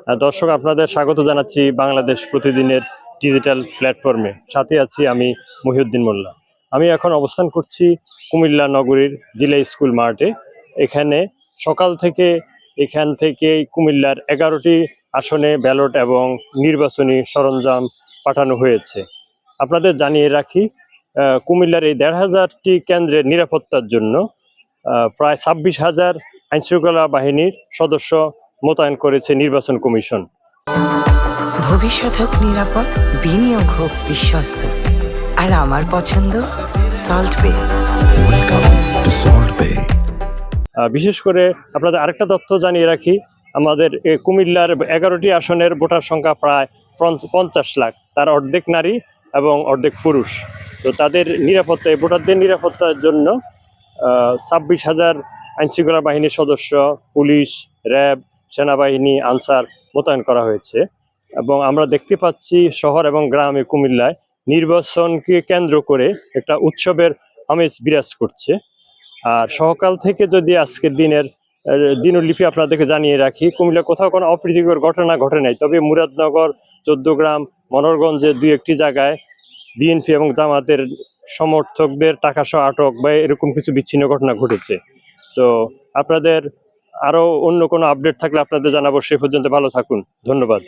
দর্শক, আপনাদের স্বাগত জানাচ্ছি বাংলাদেশ প্রতিদিনের ডিজিটাল প্ল্যাটফর্মে। সাথে আছি আমি মহিউদ্দিন মোল্লা। আমি এখন অবস্থান করছি কুমিল্লা নগরীর জিলা স্কুল মাঠে। এখানে সকাল থেকে এখান থেকে কুমিল্লার 11টি আসনে ব্যালট এবং নির্বাচনী সরঞ্জাম পাঠানো হয়েছে। আপনাদের জানিয়ে রাখি, কুমিল্লার এই ১৫০০টি কেন্দ্রের নিরাপত্তার জন্য প্রায় ২৬,০০০ আইনশৃঙ্খলা বাহিনীর সদস্য মোতায়েন করেছে নির্বাচন কমিশন। ভবিষ্যৎ হোক নিরাপদ, বিনিয়োগ হোক বিশ্বস্ত, আর আমার পছন্দ সল্ট বে। ওয়েলকাম টু সল্ট বে। বিশেষ করে আপনাদের আরেকটা তথ্য জানিয়ে রাখি, আমাদের কুমিল্লার 11টি আসনের ভোটার সংখ্যা প্রায় 50 লাখ। তার অর্ধেক নারী এবং অর্ধেক পুরুষ। তো তাদের নিরাপত্তায়, ভোটারদের নিরাপত্তার জন্য ২৬,০০০ আইনশৃঙ্খলা বাহিনীর সদস্য, পুলিশ, র্যাব, সেনাবাহিনী, আনসার মোতায়েন করা হয়েছে। এবং আমরা দেখতে পাচ্ছি শহর এবং গ্রামে কুমিল্লায় নির্বাচনকে কেন্দ্র করে একটা উৎসবের আমেজ বিরাজ করছে। আর সকাল থেকে যদি আজকের দিনের দিনলিপি আপনাদেরকে জানিয়ে রাখি, কুমিল্লা কোথাও কোনো অপ্রীতিকর ঘটনা ঘটে নাই। তবে মুরাদনগর, চৌদ্দগ্রাম, মনোহরগঞ্জের 2-1টি জায়গায় বিএনপি এবং জামাতের সমর্থকদের টাকাসহ আটক বা এরকম কিছু বিচ্ছিন্ন ঘটনা ঘটেছে। তো আপনাদের আরও অন্য কোনো আপডেট থাকলে আপনাদের জানাবো। সে পর্যন্ত ভালো থাকুন। ধন্যবাদ।